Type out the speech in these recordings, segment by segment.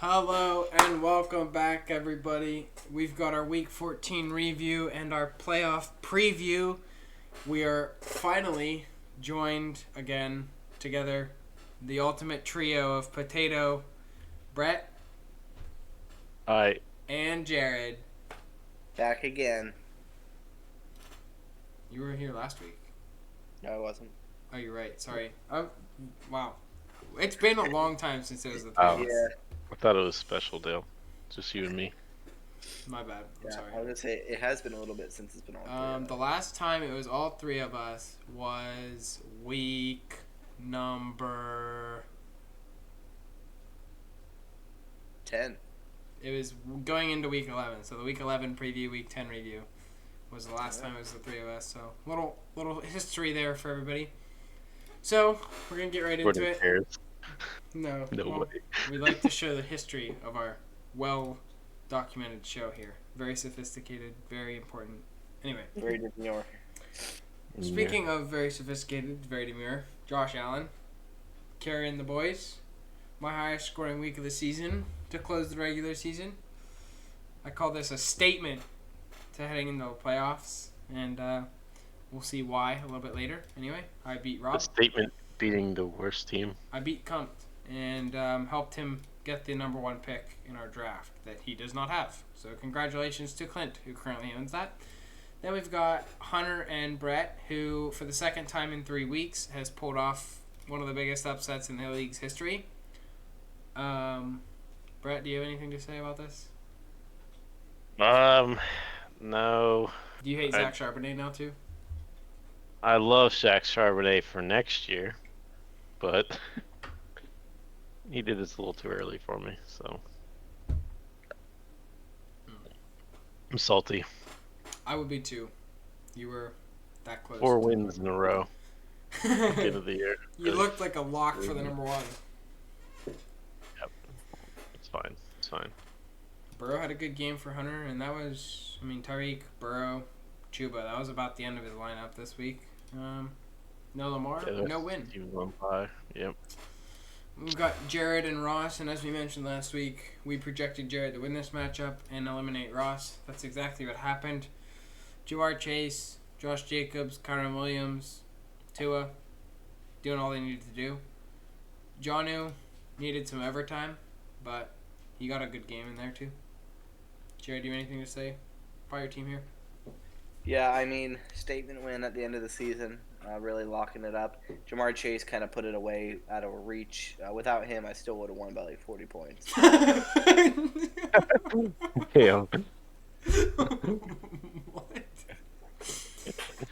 Hello and welcome back, everybody. We've got our Week 14 review and our playoff preview. We are finally joined again together, the ultimate trio of Potato, Brett, Hi. and Jared. Back again. You were here last week. No, I wasn't. Oh, you're right. Sorry. Wow. It's been a long time since it was the Oh. playoffs. Yeah, I thought it was special, Dale. Just you and me. My bad. I'm yeah. sorry. I was gonna say it has been a little bit since it's been on. The last time it was all three of us was week number. 10. It was going into week 11, so the week 11 preview, week 10 review was the last time it was the three of us. So little history there for everybody. So we're gonna get right into it. Cares. No, Nobody. We like to show the history of our well-documented show here. Very sophisticated, very important. Anyway. Very demure. Speaking of very sophisticated, very demure, Josh Allen carrying the boys. My highest scoring week of the season to close the regular season. I call this a statement to heading into the playoffs, and we'll see why a little bit later. Anyway, I beat Rob. A statement beating the worst team. I beat Kumt and helped him get the number one pick in our draft that he does not have. So congratulations to Clint, who currently owns that. Then we've got Hunter and Brett, who for the second time in 3 weeks has pulled off one of the biggest upsets in the league's history. Brett, do you have anything to say about this? No. Do you hate Zach Charbonnet now too? I love Shaq Charbonnet for next year, but he did this a little too early for me, so I'm salty. I would be too. You were that close. 4 wins in a row at the end of the year. You looked like a lock for the number one. Yep. It's fine. It's fine. Burrow had a good game for Hunter, and that was, Tyreek, Burrow, Chuba. That was about the end of his lineup this week. No Lamar, no win. He was on fire. Yep. We've got Jared and Ross, and as we mentioned last week, we projected Jared to win this matchup and eliminate Ross. That's exactly what happened. Ja'Marr Chase, Josh Jacobs, Kyron Williams, Tua, doing all they needed to do. Jonnu needed some overtime, but he got a good game in there too. Jared, do you have anything to say about your team here? Yeah, statement win at the end of the season, really locking it up. Ja'Marr Chase kind of put it away out of reach. Without him, I still would have won by like 40 points. Damn. What?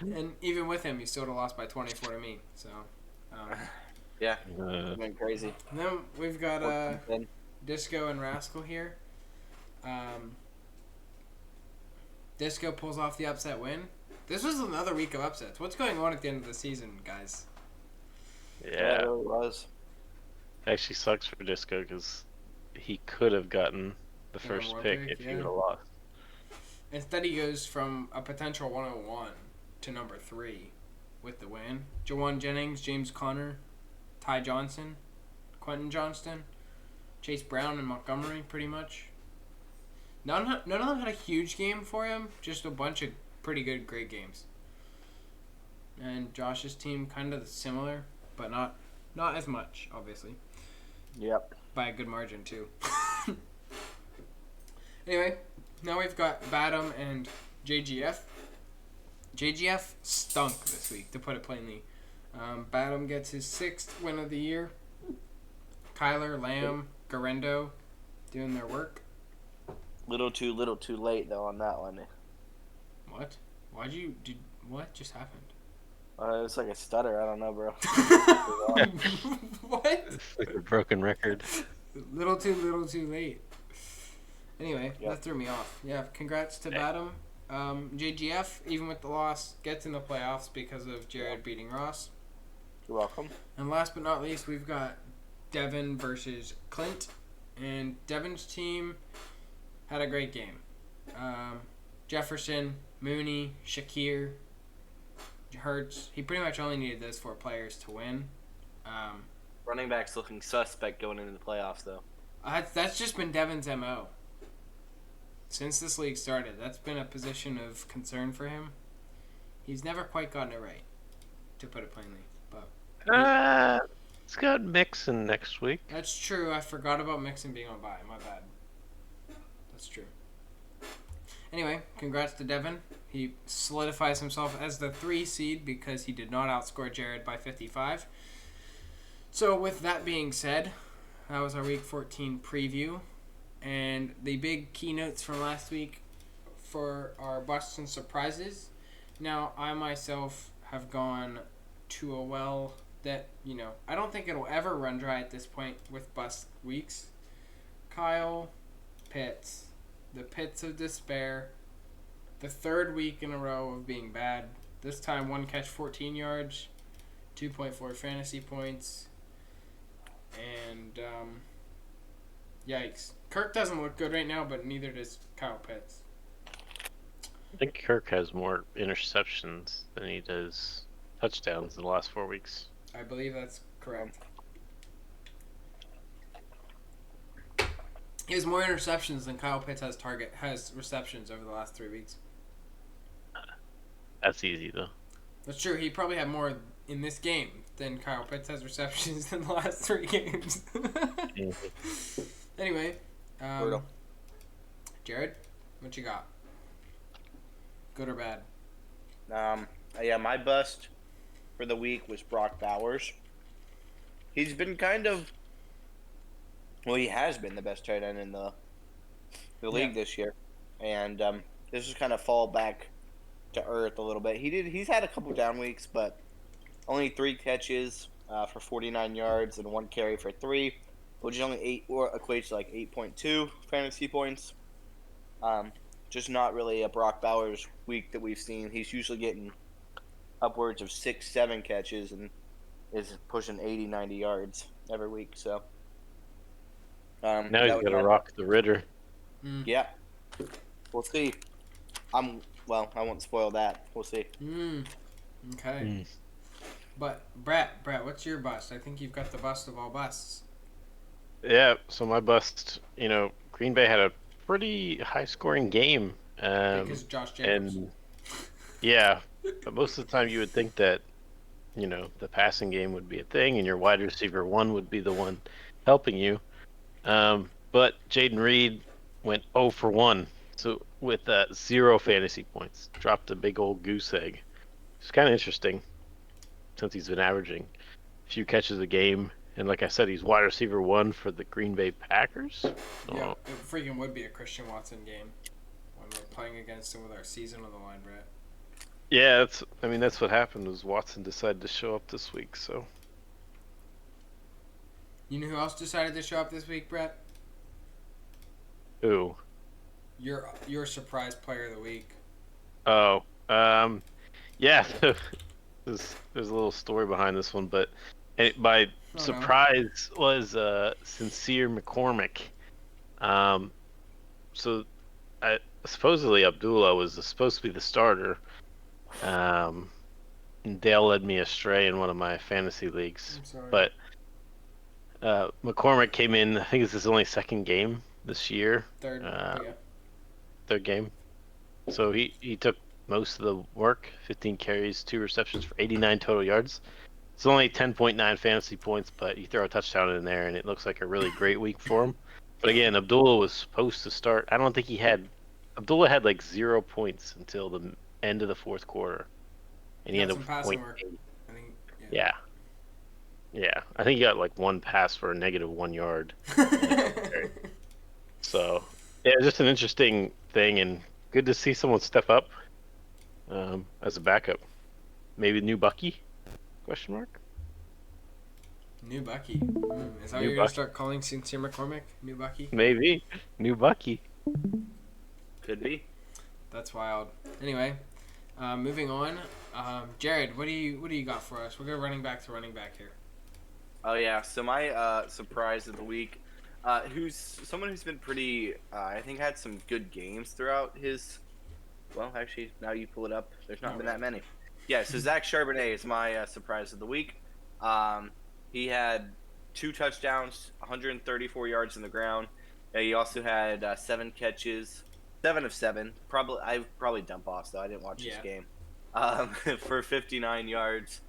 And even with him, you still would have lost by 24 to me. So, Yeah, went crazy. and then we've got Disco and Rascal here. Disco pulls off the upset win. This was another week of upsets. What's going on at the end of the season, guys? Yeah. It really was. Actually sucks for Disco because he could have gotten the Number first one pick pick, if he yeah. would have lost. Instead, he goes from a potential 101 to number 3 with the win. Jawan Jennings, James Conner, Ty Johnson, Quentin Johnston, Chase Brown, and Montgomery, pretty much. None of them had a huge game for him, just a bunch of pretty good, great games. And Josh's team kind of similar, but not as much, obviously. Yep. By a good margin, too. Anyway, now we've got Badham and JGF. JGF stunk this week, to put it plainly. Badham gets his 6th win of the year. Kyler, Lamb, Garendo doing their work. Little too late though on that one. What? What just happened? It was like a stutter. I don't know, bro. What? It's like a broken record. Little too late. Anyway, Yep. That threw me off. Yeah, congrats to Badham. JGF, even with the loss, gets in the playoffs because of Jared beating Ross. You're welcome. And last but not least, we've got Devin versus Clint. And Devin's team had a great game. Jefferson, Mooney, Shakir, Hurts. He pretty much only needed those 4 players to win. Running back's looking suspect going into the playoffs, though. That's just been Devin's MO. Since this league started, that's been a position of concern for him. He's never quite gotten it right, to put it plainly. But It's got Mixon next week. that's true. I forgot about Mixon being on bye. My bad. That's true. Anyway, congrats to Devin. He solidifies himself as the 3 seed because he did not outscore Jared by 55. So with that being said, that was our Week 14 preview. And the big keynotes from last week for our busts and surprises. Now, I myself have gone to a well that, I don't think it'll ever run dry at this point with bust weeks. Kyle Pitts. The pits of despair. The 3rd week in a row of being bad. This time, 1 catch, 14 yards. 2.4 fantasy points. And, yikes. Kirk doesn't look good right now, but neither does Kyle Pitts. I think Kirk has more interceptions than he does touchdowns in the last 4 weeks. I believe that's correct. He has more interceptions than Kyle Pitts has receptions over the last 3 weeks. That's easy though. That's true. He probably had more in this game than Kyle Pitts has receptions in the last 3 games. Anyway, Jared, what you got? Good or bad? Yeah, my bust for the week was Brock Bowers. He's been he has been the best tight end in the league this year, and this is kind of fall back to earth a little bit. He's had a couple down weeks, but only 3 catches for 49 yards and 1 carry for 3, which is only equates to like 8.2 fantasy points. Just not really a Brock Bowers week that we've seen. He's usually getting upwards of 6-7 catches and is pushing 80-90 yards every week. So now he's got to rock the Ritter. Yeah, we'll see. I won't spoil that. We'll see. Okay. But Brett, what's your bust? I think you've got the bust of all busts. Yeah, so my bust, Green Bay had a pretty high-scoring game. Because Josh Jacobs. And yeah, but most of the time you would think that, the passing game would be a thing and your wide receiver 1 would be the one helping you. But Jaden Reed went 0 for 1, so with 0 fantasy points, dropped a big old goose egg. It's kind of interesting since he's been averaging a few catches a game. And like I said, he's wide receiver 1 for the Green Bay Packers. Yeah, it freaking would be a Christian Watson game when we're playing against him with our season on the line, Brett. Yeah, that's what happened was Watson decided to show up this week, so. You know who else decided to show up this week, Brett? Who? Your surprise player of the week. Oh, yeah. There's a little story behind this one, but my surprise was Sincere McCormick. So supposedly Abdullah was supposed to be the starter. And Dale led me astray in one of my fantasy leagues. I'm sorry. But McCormick came in, I think it's his only 2nd game this year. Third game. So he took most of the work, 15 carries, 2 receptions for 89 total yards. It's only 10.9 fantasy points, but you throw a touchdown in there, and it looks like a really great week for him. But again, Abdullah was supposed to start. I don't think Abdullah had like 0 points until the end of the 4th quarter. And he ended up with 0.8. Yeah. I think he got like 1 pass for a -1 yard. So, yeah, just an interesting thing, and good to see someone step up as a backup. Maybe new Bucky? Question mark? New Bucky. Is that what you're going to start calling Sincere McCormick? New Bucky? Maybe. New Bucky. Could be. That's wild. Anyway, moving on. Jared, what do you got for us? We're going running back here. Oh yeah, so my surprise of the week, who's someone who's been pretty, I think had some good games throughout his. Well, actually, now you pull it up. There's not been that many. Yeah, so Zach Charbonnet is my surprise of the week. He had 2 touchdowns, 134 yards on the ground. He also had 7 catches, 7 of 7. I probably dump off, so I didn't watch this game. For 59 yards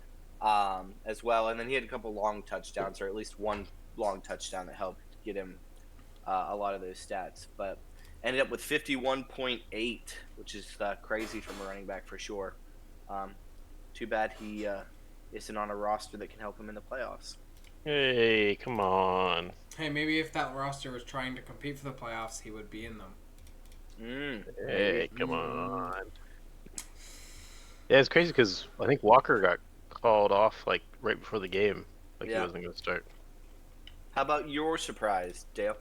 as well, and then he had a couple long touchdowns, or at least one long touchdown that helped get him a lot of those stats. But ended up with 51.8, which is crazy from a running back for sure. Too bad he isn't on a roster that can help him in the playoffs. Hey, come on. Hey, maybe if that roster was trying to compete for the playoffs, he would be in them. Hey, come on. Yeah, it's crazy because I think Walker got called off like right before the game. Like he wasn't going to start. How about your surprise, Dale?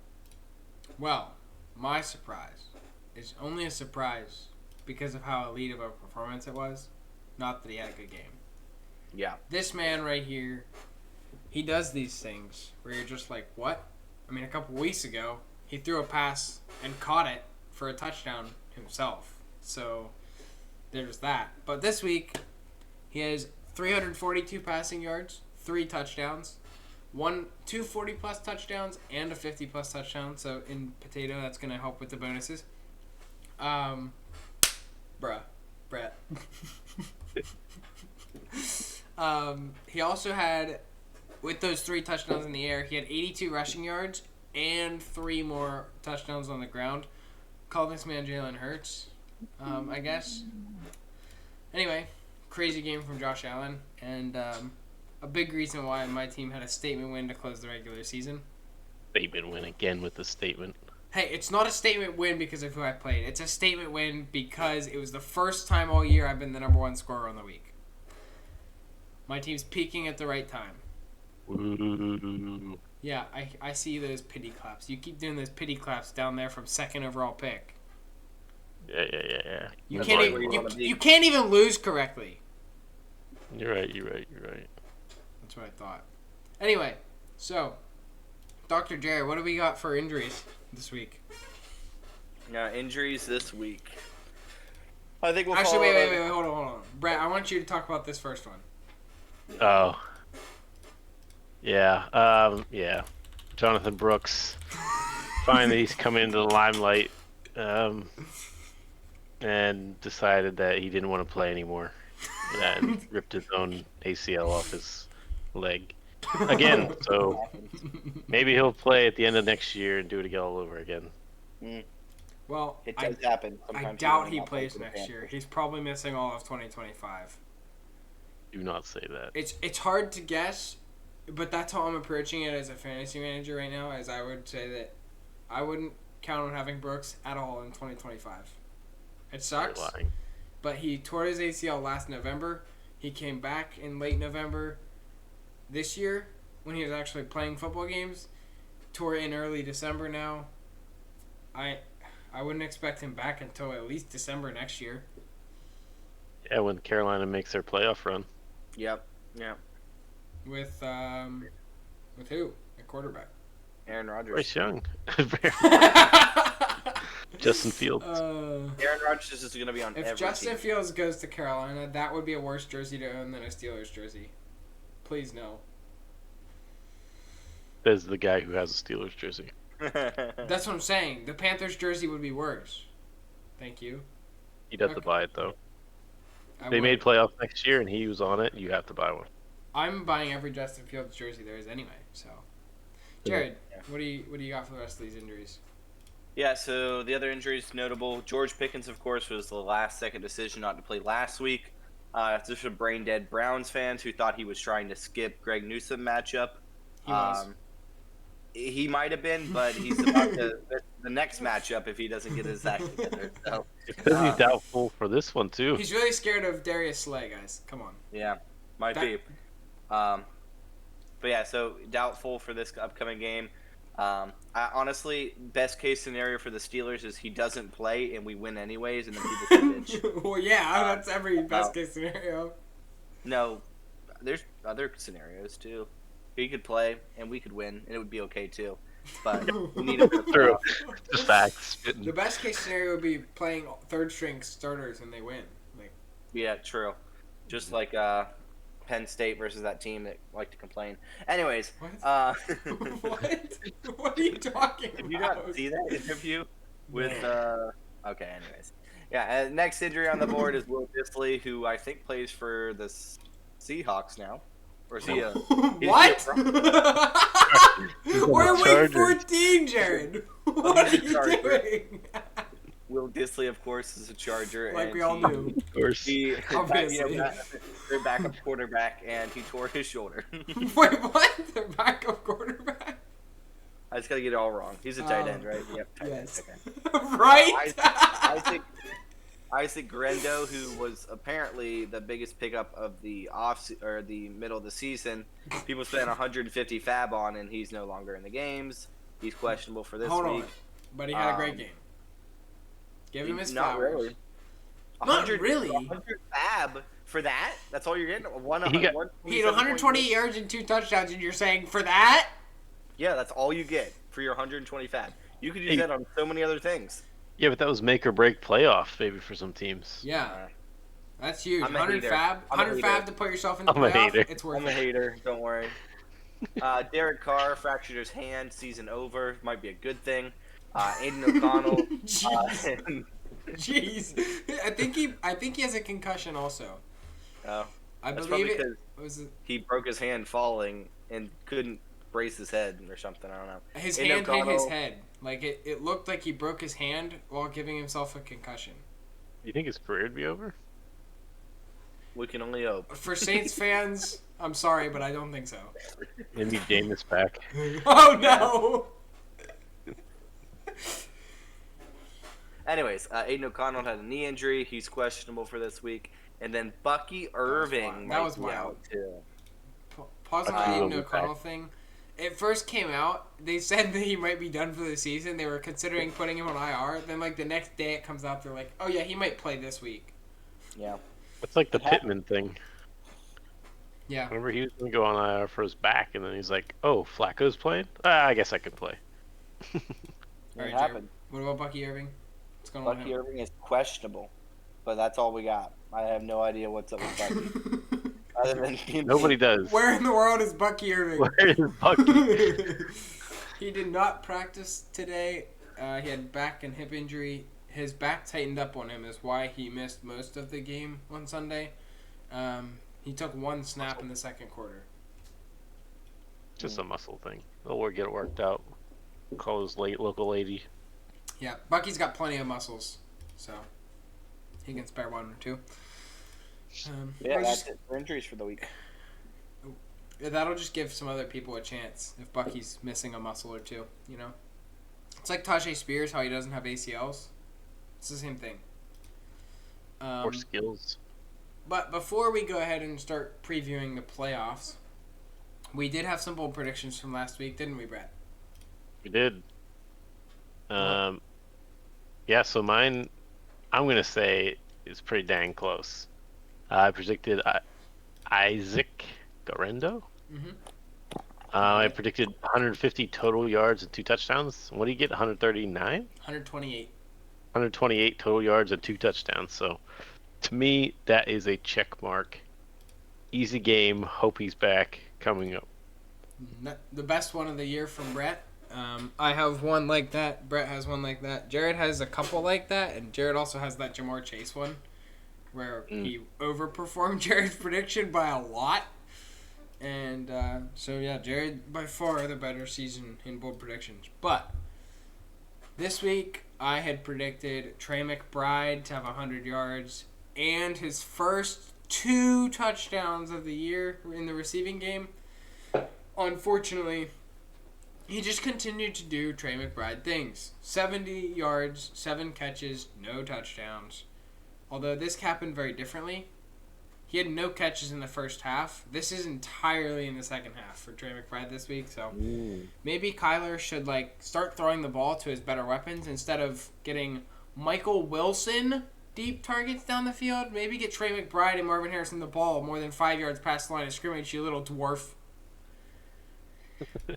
Well, my surprise is only a surprise because of how elite of a performance it was, not that he had a good game. Yeah. This man right here, he does these things where you're just like, what? I mean, a couple weeks ago, he threw a pass and caught it for a touchdown himself. So there's that. But this week, he has 342 passing yards, 3 touchdowns, 2 40-plus touchdowns, and a 50-plus touchdown. So in Potato, that's going to help with the bonuses. Brett. He also had, with those 3 touchdowns in the air, he had 82 rushing yards and 3 more touchdowns on the ground. Call this man Jalen Hurts, I guess. Anyway, crazy game from Josh Allen, and a big reason why my team had a statement win to close the regular season. Statement win again with the statement. Hey, it's not a statement win because of who I played. It's a statement win because it was the first time all year I've been the number 1 scorer on the week. My team's peaking at the right time. Ooh. Yeah, I see those pity claps. You keep doing those pity claps down there from 2nd overall pick. Yeah. You That's can't right. even you can't even lose correctly. You're right. That's what I thought. Anyway, so Dr. Jerry, what do we got for injuries this week? Injuries this week. I think we'll actually wait, hold on. Brett, I want you to talk about this first one. Oh. Yeah. Jonathan Brooks. Finally, he's come into the limelight. And decided that he didn't want to play anymore. And ripped his own ACL off his leg. Again, so maybe he'll play at the end of next year and do it again all over again. Well, it does happen. I doubt he plays next year. He's probably missing all of 2025. Do not say that. It's hard to guess, but that's how I'm approaching it as a fantasy manager right now, as I would say that I wouldn't count on having Brooks at all in 2025. It sucks, but he tore his ACL last November. He came back in late November this year when he was actually playing football games. Tore in early December now. I wouldn't expect him back until at least December next year. Yeah, when Carolina makes their playoff run. Yep. With who? At quarterback? Aaron Rodgers. Bryce Young. Justin Fields. Aaron Rodgers is going to be on every If Justin team. Fields goes to Carolina, that would be a worse jersey to own than a Steelers jersey. Please no. Says the guy who has a Steelers jersey. That's what I'm saying. The Panthers jersey would be worse. Thank you. You'd have to buy it, though. I They would. made playoffs next year, and he was on it. You have to buy one. I'm buying every Justin Fields jersey there is anyway. So, Jared, what do you got for the rest of these injuries? Yeah, so the other injuries notable. George Pickens, of course, was the last-second decision not to play last week. This was brain-dead Browns fans who thought he was trying to skip Greg Newsome matchup. He was. He might have been, but he's about to the next matchup if he doesn't get his act together. So, It says he's doubtful for this one, too. He's really scared of Darius Slay, guys. Come on. yeah, might be. But yeah, so doubtful for this upcoming game. Honestly, best case scenario for the Steelers is he doesn't play and we win anyways, and then people can bitch. Well, yeah, that's every best case scenario. No, there's other scenarios too. He could play and we could win, and it would be okay too. But we need him to True. Just facts. The best case scenario would be playing third string starters and they win. Yeah, true. Just like Penn State versus that team that like to complain. Anyways, What? What? What are you talking did you about? not see that interview with? No. Okay, anyways, yeah. Next injury on the board is Will Dissly, who I think plays for the Seahawks now, or is he a? What? We're in week Chargers. 14, Jared. What are he's a you Charger. doing? Will Dissly, of course, is a Charger, Like and we all do. Of course. He, Obviously. their backup quarterback, and he tore his shoulder. Wait, what? The backup quarterback? I just gotta get it all wrong. He's a tight end, right? Yep. Tight Yes. End. Okay. Right? Isaac Grendo, who was apparently the biggest pickup of the the middle of the season, people spent 150 fab on, and he's no longer in the games. He's questionable for this Hold week. on. But he had a great game. Give him his Not flowers. really. Not really. 100 fab for that? That's all you're getting? He got- He had 120 yards and 2 touchdowns, and you're saying for that? Yeah, that's all you get for your 120 fab. You could use Hey. that on so many other things. Yeah, but that was make or break playoff maybe for some teams. Yeah. That's huge. I'm a 100 hater. fab. I'm a 100 hater. fab to put yourself in the I'm a playoff. hater. It's worth I'm a it. hater. Don't worry. Derek Carr fractured his hand. Season over. Might be a good thing. Aiden O'Connell. Jeez. Jeez. I think he has a concussion also. I That's believe probably it because was he broke his hand falling and couldn't brace his head or something. I don't know. his Aiden hand hit his O'Connell- head. Like it looked like he broke his hand while giving himself a concussion. You think his career would be over? We can only hope. For Saints fans, I'm sorry, but I don't think so. Maybe Jameis back. Oh no! Anyways, Aiden O'Connell had a knee injury. He's questionable for this week. And then Bucky Irving That was might be wild. out too. Pause on the Bucky Aiden Irving O'Connell back. thing. It first came out. They said that he might be done for the season. They were considering putting him on IR. Then, like the next day, it comes out. They're like, "Oh yeah, he might play this week." Yeah. It's like the It happened. Pittman thing. Yeah. Remember he was going to go on IR for his back, and then he's like, oh, Flacco's playing? I guess I can play. All It right, happened. What about Bucky Irving? What's going on Bucky with Irving is questionable. But that's all we got. I have no idea what's up with Bucky. him? Other than Nobody does. Where in the world is Bucky Irving? Where is Bucky? He did not practice today. He had back and hip injury. His back tightened up on him is why he missed most of the game on Sunday. He took 1 snap in the second quarter. Just a muscle thing. They'll get it worked out. Call his local lady. Yeah, Bucky's got plenty of muscles, so he can spare 1 or 2. Yeah, or that's just- it for injuries for the week. that'll just give some other people a chance if Bucky's missing a muscle or 2, you know? It's like Tajay Spears, how he doesn't have ACLs. It's the same thing. More skills. But before we go ahead and start previewing the playoffs, we did have some bold predictions from last week, didn't we, Brett? We did. Yeah, so mine, I'm going to say, is pretty dang close. I predicted Isaac Garendo. Mm-hmm. I predicted 150 total yards and 2 touchdowns. What did he get? 139? 128. 128 total yards and 2 touchdowns. So, to me, that is a check mark. Easy game. Hope he's back coming up. The best one of the year from Brett. I have one like that. Brett has one like that. Jared has a couple like that, and Jared also has that Jamar Chase one, where he overperformed Jared's prediction by a lot. And so yeah, Jared by far the better season in bold predictions. But this week I had predicted Trey McBride to have 100 yards and his first 2 touchdowns of the year in the receiving game. Unfortunately, he just continued to do Trey McBride things. 70 yards, 7 catches, no touchdowns. Although this happened very differently. He had no catches in the first half. This is entirely in the second half for Trey McBride this week. So maybe Kyler should start throwing the ball to his better weapons instead of getting Michael Wilson deep targets down the field. Maybe get Trey McBride and Marvin Harrison the ball more than 5 yards past the line of scrimmage, you little dwarf.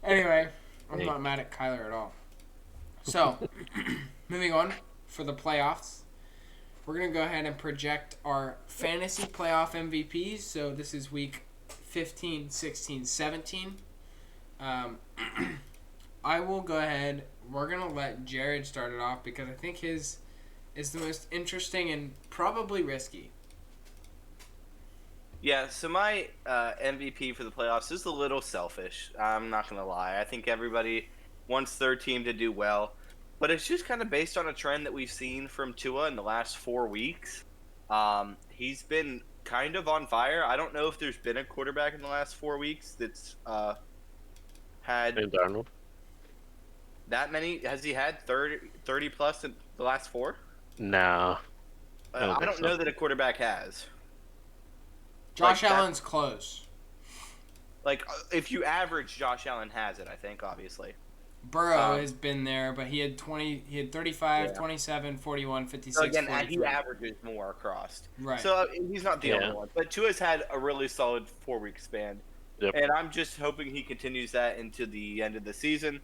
Anyway, I'm not mad at Kyler at all. So, moving on for the playoffs. We're going to go ahead and project our fantasy playoff MVPs. So this is week 15, 16, 17. I will go ahead. We're going to let Jared start it off because I think his is the most interesting and probably risky. Yeah, so my MVP for the playoffs is a little selfish. I'm not going to lie. I think everybody wants their team to do well. But it's just kind of based on a trend that we've seen from Tua in the last 4 weeks. He's been kind of on fire. I don't know if there's been a quarterback in the last 4 weeks that's had And Darnold. that many. Has he had 30 plus in the last 4? No. I don't I think don't so. know that a quarterback has. Josh Like that- Allen's close. Like, if you average, Josh Allen has it, I think, obviously. Burrow has been there, but he had 35, Yeah. 27, 41, 56, So again, 43. he averages more across. Right. So he's not the Yeah. only one. But Tua's had a really solid 4-week span. Yep. And I'm just hoping he continues that into the end of the season,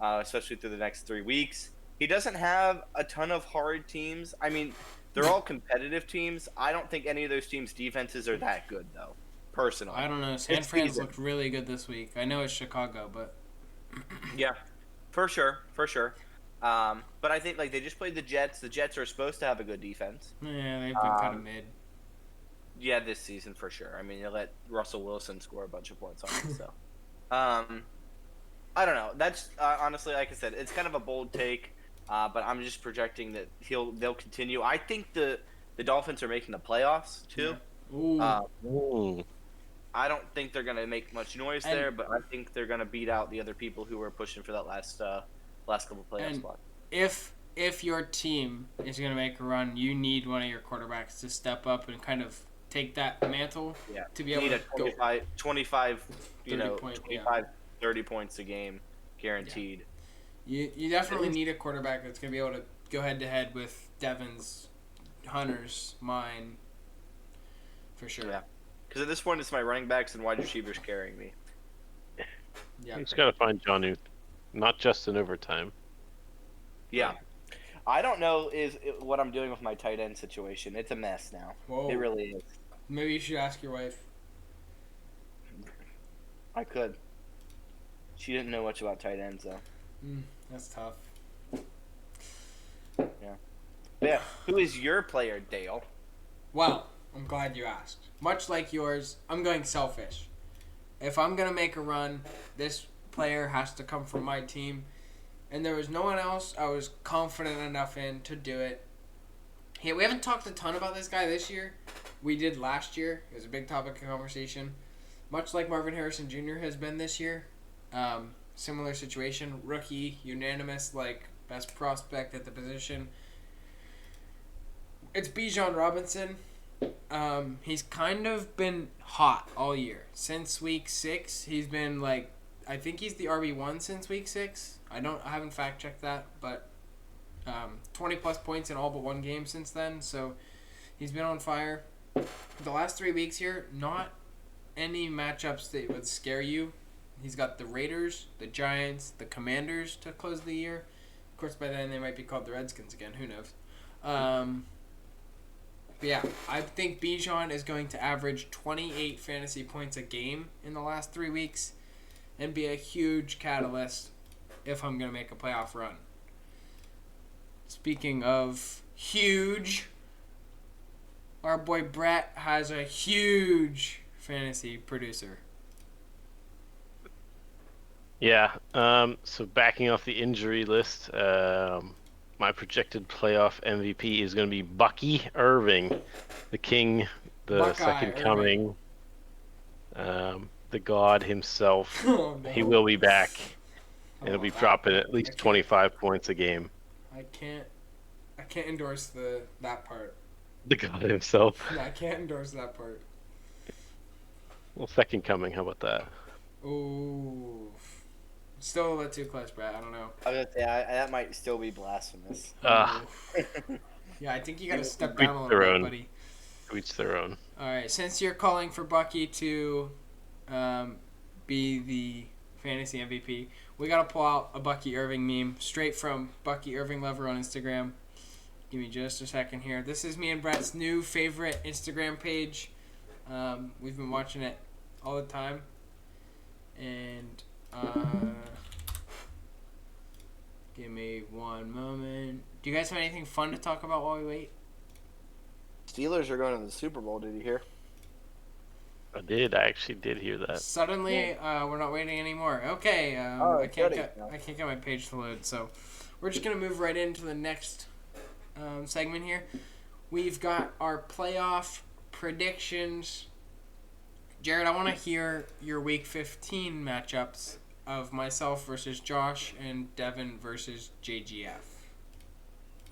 especially through the next 3 weeks. He doesn't have a ton of hard teams. I mean, they're all competitive teams. I don't think any of those teams' defenses are that good, though, personally. I don't know. San It's Fran's season. looked really good this week. I know it's Chicago, but Yeah, for sure. But I think like they just played the Jets. The Jets are supposed to have a good defense. yeah, they've been kind of mid. Yeah, this season for sure. I mean, they let Russell Wilson score a bunch of points on it. So, I don't know. That's honestly, like I said, it's kind of a bold take. But I'm just projecting that they'll continue. I think the Dolphins are making the playoffs too. Ooh. Ooh. I don't think they're gonna make much noise And- there, but I think they're gonna beat out the other people who were pushing for that last couple playoff And- spots. If your team is going to make a run, you need one of your quarterbacks to step up and kind of take that mantle Yeah, to be you able need to a go. 25 30 points a game guaranteed. You definitely need a quarterback that's going to be able to go head to head with Devin's, Hunter's, mine, for sure. Yeah. Because at this point, it's my running backs and wide receivers carrying me. Yeah. You just gotta find Jonnu, not just in overtime. Yeah. I don't know what I'm doing with my tight end situation. It's a mess now. Whoa. It really is. Maybe you should ask your wife. I could. She didn't know much about tight ends, though. That's tough. Yeah. Who is your player, Dale? Well, I'm glad you asked. Much like yours, I'm going selfish. If I'm going to make a run, this player has to come from my team. And there was no one else I was confident enough in to do it. Yeah, we haven't talked a ton about this guy this year. We did last year. It was a big topic of conversation. Much like Marvin Harrison Jr. has been this year. Similar situation. Rookie, unanimous, best prospect at the position. It's Bijan Robinson. He's kind of been hot all year. Since week 6, he's been I think he's the RB1 since week 6. I haven't fact checked that, but 20 plus points in all but one game since then. So he's been on fire. The last 3 weeks here, not any matchups that would scare you. He's got the Raiders, the Giants, the Commanders to close the year. Of course, by then they might be called the Redskins again. Who knows? But yeah, I think Bijan is going to average 28 fantasy points a game in the last 3 weeks and be a huge catalyst if I'm going to make a playoff run. Speaking of huge, our boy Brett has a huge fantasy producer. Yeah. So backing off the injury list, my projected playoff MVP is going to be Bucky Irving, the king, the Buckeye second Irving. coming, the god himself. Oh, no. He will be back, and he'll Oh, be that- dropping at I least can't- 25 points a game. I can't endorse that part. The god himself. I can't endorse that part. Well, second coming. How about that? Ooh. Still a little too close, Brett. I don't know. I was gonna say that might still be blasphemous. Yeah, I think you got to step Each down a their little bit, own. buddy. To each their own. All right, since you're calling for Bucky to be the fantasy MVP, we got to pull out a Bucky Irving meme straight from Bucky Irving Lover on Instagram. Give me just a second here. This is me and Brett's new favorite Instagram page. We've been watching it all the time. And give me one moment. Do you guys have anything fun to talk about while we wait? Steelers are going to the Super Bowl. Did you hear? I did. I actually did hear that. Suddenly, we're not waiting anymore. Okay, I can't get my page to load, so we're just gonna move right into the next segment here. We've got our playoff predictions. Jared, I want to hear your Week 15 matchups of myself versus Josh and Devin versus JGF.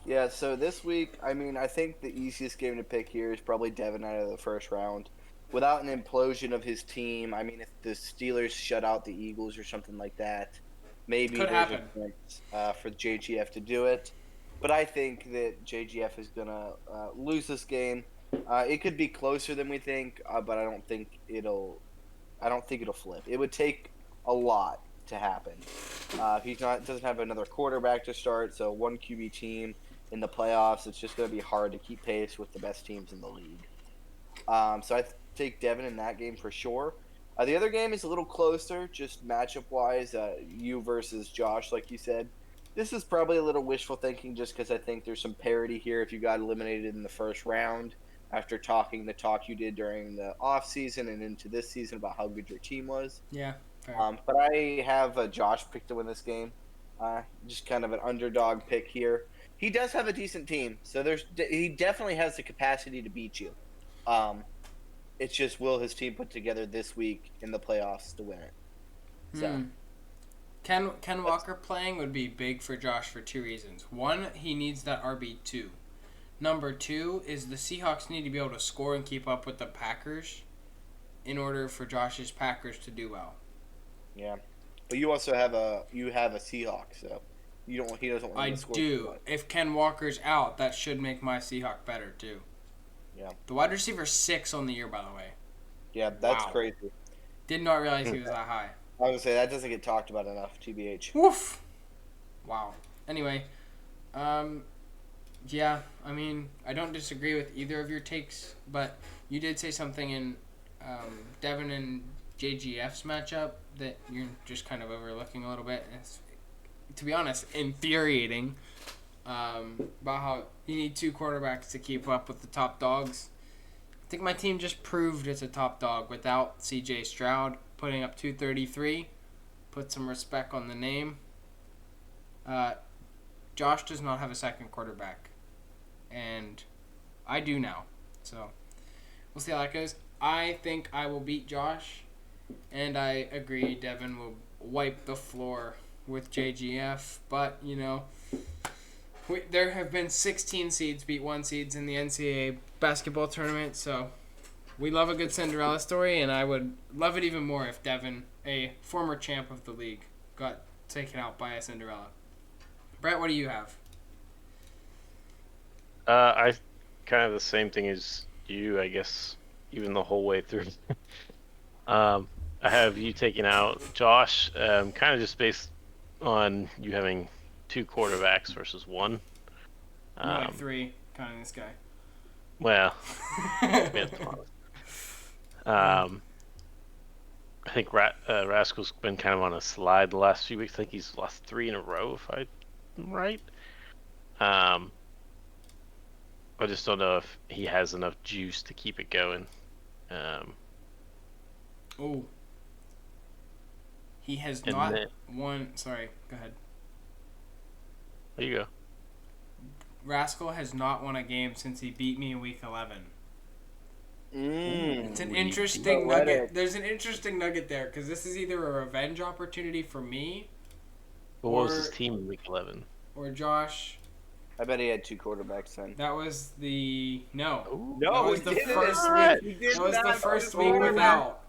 Yeah, so this week, I mean, I think the easiest game to pick here is probably Devin out of the first round. Without an implosion of his team, I mean, if the Steelers shut out the Eagles or something like that, maybe Could there's happen. a chance for JGF to do it. But I think that JGF is going to lose this game. It could be closer than we think, but I don't think it'll flip. It would take a lot to happen. If he doesn't have another quarterback to start, so one QB team in the playoffs, it's just going to be hard to keep pace with the best teams in the league. So I take Devin in that game for sure. The other game is a little closer, just matchup-wise, you versus Josh, like you said. This is probably a little wishful thinking just because I think there's some parity here if you got eliminated in the first round after talking the talk you did during the offseason and into this season about how good your team was. Yeah, fair. But I have Josh picked to win this game. Just kind of an underdog pick here. He does have a decent team, so he definitely has the capacity to beat you. It's just will his team put together this week in the playoffs to win it. So. Ken Walker playing would be big for Josh for two reasons. One, he needs that RB2. Number two is the Seahawks need to be able to score and keep up with the Packers in order for Josh's Packers to do well. Yeah, but you also have a Seahawk, so he doesn't want to score. I do. If Ken Walker's out, that should make my Seahawk better too. Yeah. The wide receiver 6 on the year, by the way. Yeah, that's Wow. crazy. Did not realize he was that high. I was gonna say that doesn't get talked about enough, TBH. Woof. Wow. Anyway, yeah, I mean, I don't disagree with either of your takes, but you did say something in Devin and JGF's matchup that you're just kind of overlooking a little bit. It's, to be honest, infuriating about how you need two quarterbacks to keep up with the top dogs. I think my team just proved it's a top dog without CJ Stroud putting up 233. Put some respect on the name. Josh does not have a second quarterback. And I do now. So we'll see how that goes. I think I will beat Josh. And I agree Devin will wipe the floor with JGF. But, you know, there have been 16 seeds beat 1 seeds in the NCAA basketball tournament. So we love a good Cinderella story. And I would love it even more if Devin, a former champ of the league, got taken out by a Cinderella. Brett, what do you have? I kind of the same thing as you, I guess, even the whole way through. I have you taking out Josh, kind of just based on you having 2 quarterbacks versus 1. Like 3, counting this guy. Well, I think Rascal's been kind of on a slide the last few weeks. I think he's lost 3 in a row, if I'm right. I just don't know if he has enough juice to keep it going. Oh. He has not won. Sorry, go ahead. There you go. Rascal has not won a game since he beat me in week 11. It's an Week interesting nugget. There's an interesting nugget there because this is either a revenge opportunity for me But what was his team in week 11? or Josh. I bet he had 2 quarterbacks then. That was the no. No, that was he the didn't. first He week. did That was the not. first Oh, week man. without.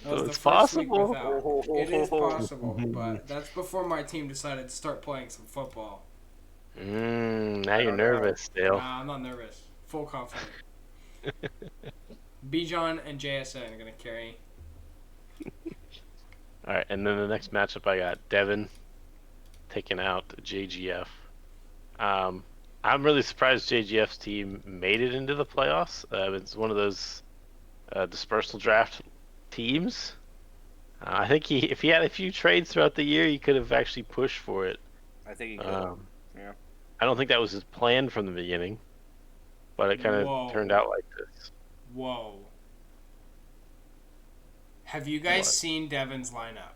That was So the it's first week possible. without. It is possible, but that's before my team decided to start playing some football. Now you're nervous, Dale. Nah, I'm not nervous. Full confidence. Bijan and JSN are going to carry. All right, and then the next matchup I got Devin taking out JGF. I'm really surprised JGF's team made it into the playoffs. It's one of those dispersal draft teams. I think if he had a few trades throughout the year, he could have actually pushed for it. I think he could. Yeah. I don't think that was his plan from the beginning, but it kind of Whoa. turned out like this. Whoa. Have you guys What? seen Devin's lineup?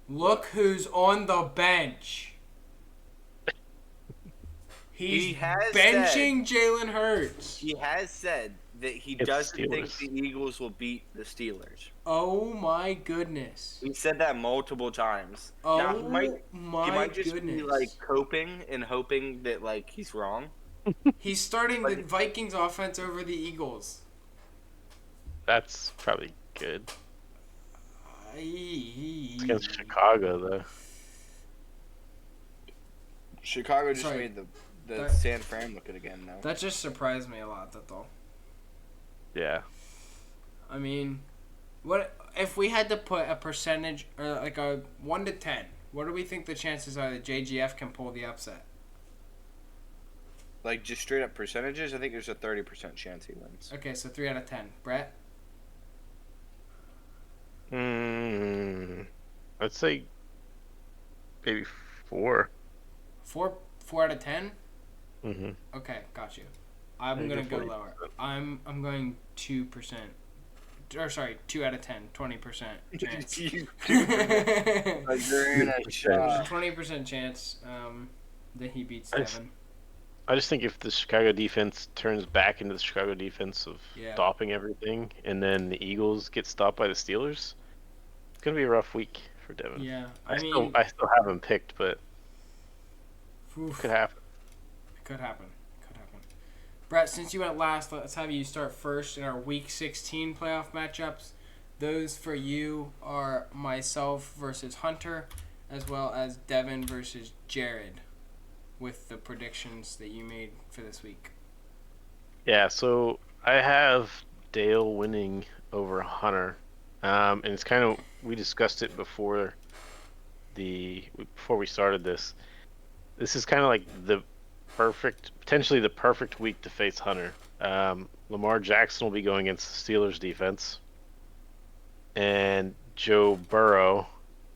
Look who's on the bench. He's He has benching Jalen Hurts. He has said that he It's doesn't think Steelers. the Eagles will beat the Steelers. Oh my goodness. He said that multiple times. Oh now, my he might just goodness. be like coping and hoping that like he's wrong. He's starting the Vikings offense over the Eagles. That's probably good. It's It's against Chicago, though. Chicago just Sorry. made the That- San Fran look good again now. That just surprised me a lot, that's all. Yeah. I mean, what if we had to put a percentage, or like a 1 to 10, what do we think the chances are that JGF can pull the upset? Like just straight up percentages, I think there's a 30% chance he wins. Okay, so 3 out of 10. Brett? I'd say maybe 4. 4 out of 10? Mm-hmm. Okay, got you. I'm Maybe gonna go 40%. lower. I'm going 2%. Or sorry, 2 out of 10, 20% chance. Like you're in a shot. 20% chance that he beats Nice. Devin. I just think if the Chicago defense turns back into the Chicago defense of Yeah. stopping everything, and then the Eagles get stopped by the Steelers, it's gonna be a rough week for Devin. Yeah, I I mean, still have him picked, but oof, it could happen. it could happen. Could happen. Brett, since you went last, let's have you start first in our Week 16 playoff matchups. Those for you are myself versus Hunter, as well as Devin versus Jared, with the predictions that you made for this week. Yeah, so I have Dale winning over Hunter, and it's kind of, we discussed it before we started this. This is kind of like potentially the perfect week to face Hunter. Lamar Jackson will be going against the Steelers defense, and Joe Burrow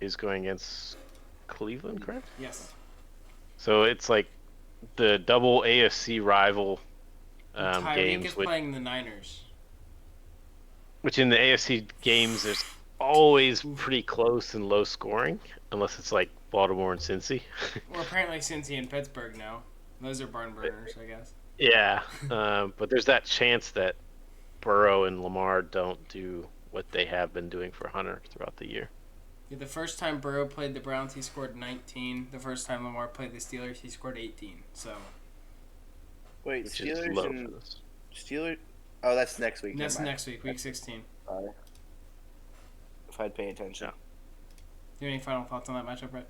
is going against Cleveland, correct? Yes. So it's like the double AFC rival Tyreek games, is playing the Niners. which in the AFC games there's always pretty close and low scoring, unless it's like Baltimore and Cincy. Well, apparently Cincy and Pittsburgh now. Those are barn burners, I guess. Yeah, but there's that chance that Burrow and Lamar don't do what they have been doing for Hunter throughout the year. Yeah, the first time Burrow played the Browns, he scored 19. The first time Lamar played the Steelers, he scored 18. So Wait, Which is Steelers low and for this. Steelers. Oh, that's next week. that's never mind. next week, Week 16. Sorry. If I'd pay attention. Yeah. Do you have any final thoughts on that matchup, Brett?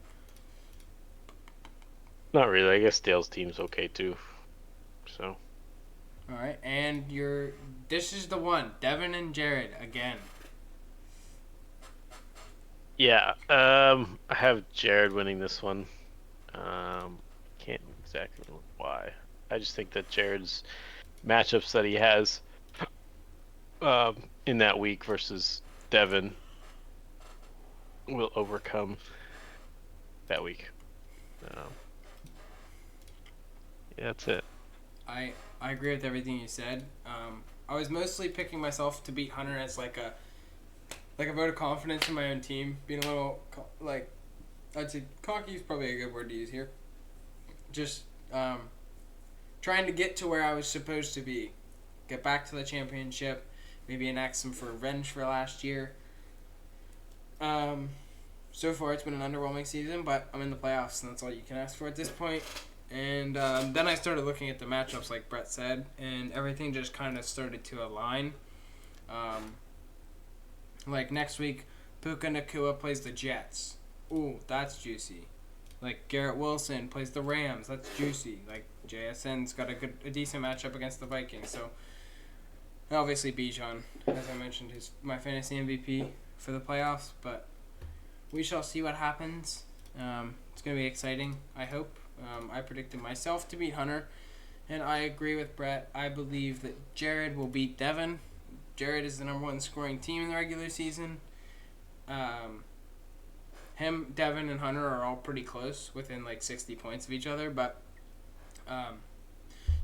Not really. I guess Dale's team's okay too. So All right, and this is the one, Devin and Jared again. yeah, I have Jared winning this one. Can't exactly know why. I just think that Jared's matchups that he has in that week versus Devin will overcome that week. Yeah, that's it. I agree with everything you said. I was mostly picking myself to beat Hunter as like a vote of confidence in my own team, being a little I'd say cocky is probably a good word to use here. Just trying to get to where I was supposed to be, get back to the championship, maybe enact some for revenge for last year. So far it's been an underwhelming season, but I'm in the playoffs, and that's all you can ask for at this point. And then I started looking at the matchups, like Brett said, and everything just kind of started to align. Like next week, Puka Nacua plays the Jets. Ooh, that's juicy. Like Garrett Wilson plays the Rams. That's juicy. Like JSN's got a decent matchup against the Vikings. So obviously Bijan, as I mentioned, is my fantasy MVP for the playoffs. But we shall see what happens. It's gonna be exciting, I hope. I predicted myself to beat Hunter, and I agree with Brett. I believe that Jared will beat Devin. Jared is the number 1 scoring team in the regular season. Him, Devin, and Hunter are all pretty close, within like 60 points of each other. But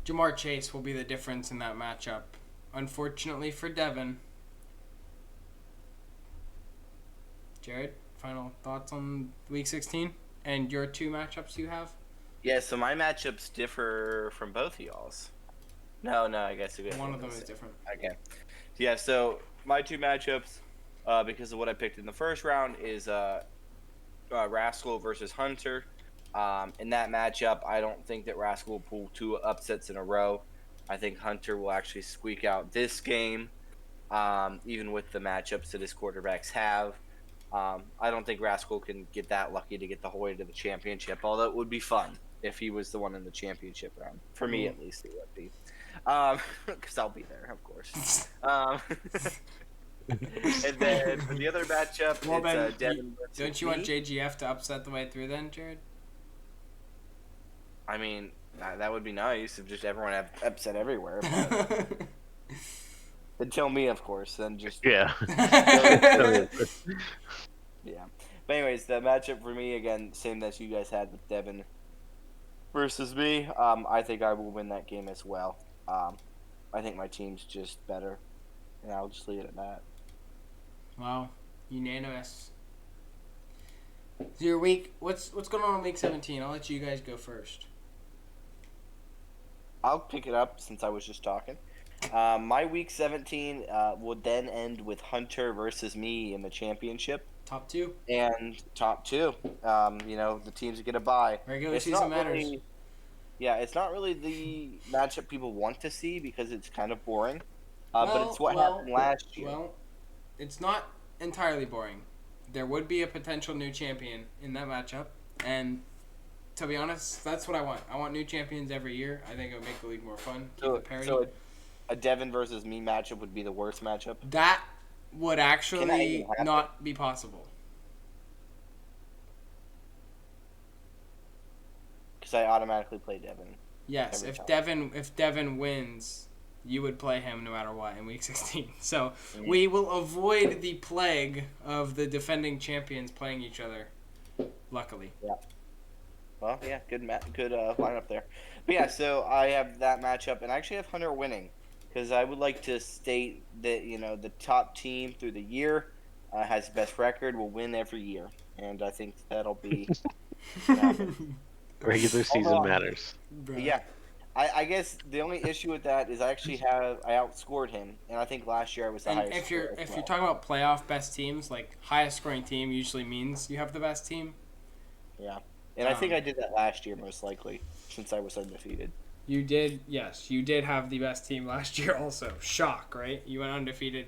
Jamar Chase will be the difference in that matchup. Unfortunately for Devin. Jared, final thoughts on Week 16 and your 2 matchups you have? Yeah, so my matchups differ from both of y'all's. No, I guess One of them is different. Okay. Yeah, so my 2 matchups, because of what I picked in the first round, is Rascal versus Hunter. In that matchup, I don't think that Rascal will pull 2 upsets in a row. I think Hunter will actually squeak out this game, even with the matchups that his quarterbacks have. I don't think Rascal can get that lucky to get the whole way to the championship, although it would be fun if he was the one in the championship round. For me, at least, it would be. Because I'll be there, of course. And then for the other matchup, Well, it's Devin versus don't you me. want JGF to upset the way through then, Jared? I mean, that would be nice if just everyone had upset everywhere. But until me, of course, then just Yeah. yeah. But anyways, the matchup for me, again, same as you guys had with Devin versus me. I think I will win that game as well. I think my team's just better, and I'll just leave it at that. Wow, unanimous. So your week, what's going on in Week 17? I'll let you guys go first. I'll pick it up since I was just talking. My Week 17 would then end with Hunter versus me in the championship. Top 2. And top 2. The teams that get a bye. Regular season matters. Really, yeah, it's not really the matchup people want to see because it's kind of boring. But it's what happened last year. Well, it's not entirely boring. There would be a potential new champion in that matchup. And to be honest, that's what I want. I want new champions every year. I think it would make the league more fun. Keep the parity. So a Devin versus me matchup would be the worst matchup? That would actually not be possible. Because I automatically play Devin. Yes, if Devin wins, you would play him no matter what in Week 16. So we will avoid the plague of the defending champions playing each other. Luckily. Yeah. Well, yeah, good lineup there. But yeah, so I have that matchup, and I actually have Hunter winning. Because I would like to state that, the top team through the year has the best record, will win every year. And I think that'll be... Regular season matters. Bruh. Yeah. I guess the only issue with that is I outscored him, and I think last year I was the highest. If you're talking about playoff best teams, like highest scoring team usually means you have the best team. Yeah. And I think I did that last year most likely, since I was undefeated. You did, yes. You did have the best team last year also. Shock, right? You went undefeated.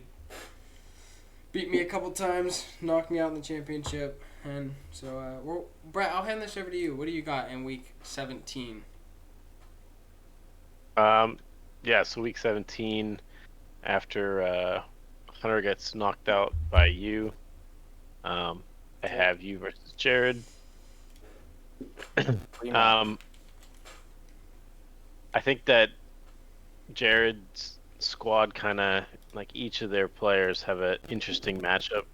Beat me a couple times, knocked me out in the championship. And so, Brett, I'll hand this over to you. What do you got in Week 17? So Week 17, after Hunter gets knocked out by you, I have you versus Jared. I think that Jared's squad kind of, like, each of their players have an interesting matchup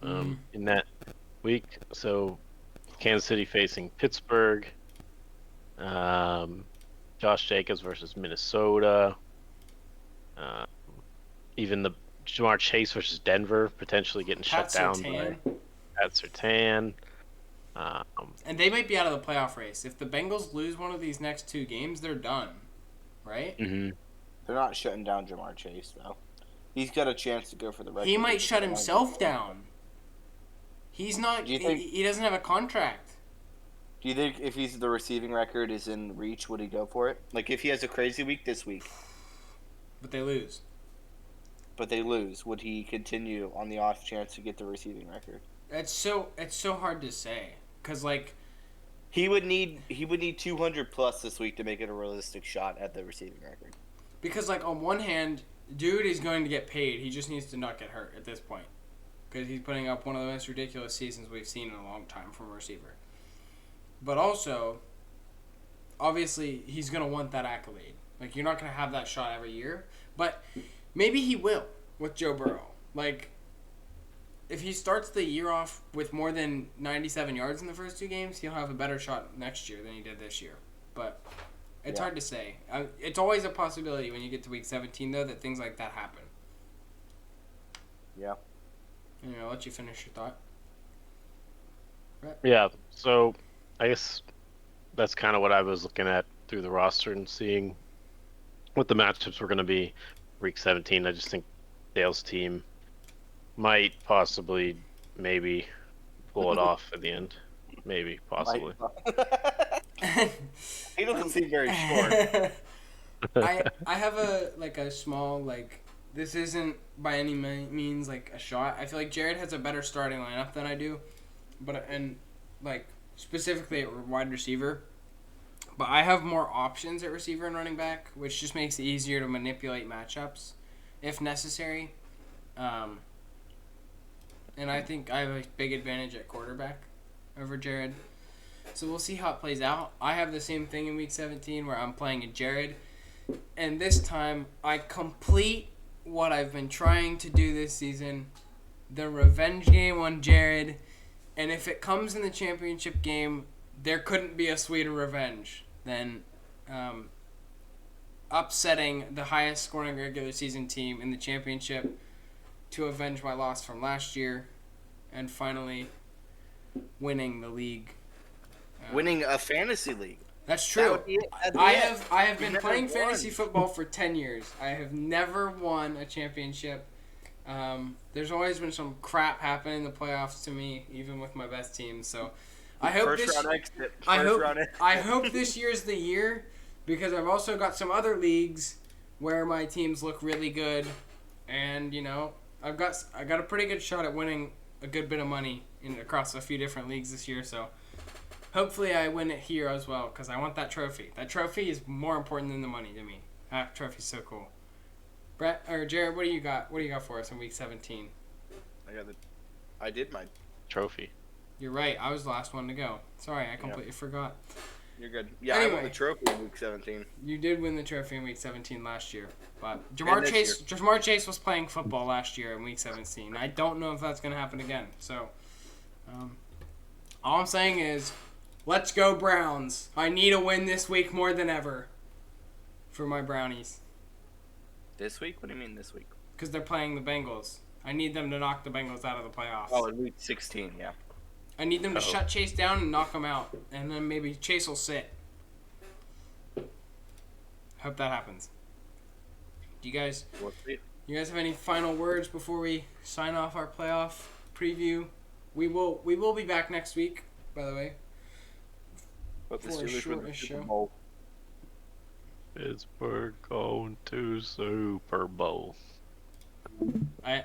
in that week. So Kansas City facing Pittsburgh, Josh Jacobs versus Minnesota, even the Jamar Chase versus Denver potentially getting shut down by Pat Surtain. And they might be out of the playoff race. If the Bengals lose one of these next 2 games, they're done, right? Mm-hmm. They're not shutting down Jamar Chase, though. He's got a chance to go for the record. He might shut himself down. He's not. He doesn't have a contract. Do you think if the receiving record is in reach, would he go for it? Like if he has a crazy week this week, but they lose. Would he continue on the off chance to get the receiving record? It's so hard to say because like he would need 200 plus this week to make it a realistic shot at the receiving record. Because like on one hand, dude is going to get paid. He just needs to not get hurt at this point because he's putting up one of the most ridiculous seasons we've seen in a long time from a receiver. But also, obviously, he's going to want that accolade. Like, you're not going to have that shot every year. But maybe he will. with Joe Burrow. Like, if he starts the year off with more than 97 yards in the first 2 games, he'll have a better shot next year than he did this year. But it's hard to say. It's always a possibility when you get to week 17, though, that things like that happen. Yeah. Anyway, I'll let you finish your thought. Yeah, so I guess that's kind of what I was looking at through the roster and seeing what the matchups were going to be week 17. I just think Dale's team might possibly, maybe pull it off at the end. Maybe, possibly. He doesn't seem very sure. I have a small, this isn't by any means like a shot. I feel like Jared has a better starting lineup than I do, specifically at wide receiver. But I have more options at receiver and running back, which just makes it easier to manipulate matchups if necessary. And I think I have a big advantage at quarterback over Jared. So we'll see how it plays out. I have the same thing in week 17 where I'm playing a Jared. And this time, I complete what I've been trying to do this season. The revenge game on Jared. And if it comes in the championship game, there couldn't be a sweeter revenge than upsetting the highest scoring regular season team in the championship to avenge my loss from last year and finally winning the league. Winning a fantasy league. That's true. I have been playing won. fantasy football for 10 years. I have never won a championship. There's always been some crap happen in the playoffs to me, even with my best team. So I hope I hope this year's the year, because I've also got some other leagues where my teams look really good, and I got a pretty good shot at winning a good bit of money across a few different leagues this year. So hopefully I win it here as well, because I want that trophy. That trophy is more important than the money to me. That trophy's so cool. Brett or Jared, what do you got? What do you got for us in week 17? I did my trophy. You're right. I was the last one to go. Sorry, I completely forgot. You're good. Yeah, anyway, I won the trophy in week 17. You did win the trophy in week 17 last year, but Jamar Chase was playing football last year in week 17. I don't know if that's going to happen again. So, all I'm saying is, let's go Browns. I need a win this week more than ever for my Brownies. This week? What do you mean this week? Because they're playing the Bengals. I need them to knock the Bengals out of the playoffs. Oh, in week 16, yeah. I need them to shut Chase down and knock him out, and then maybe Chase will sit. Hope that happens. Do you guys have any final words before we sign off our playoff preview? We will be back next week, by the way. But the for a Steelers win the shortish Super show. Bowl. Pittsburgh going to Super Bowl. I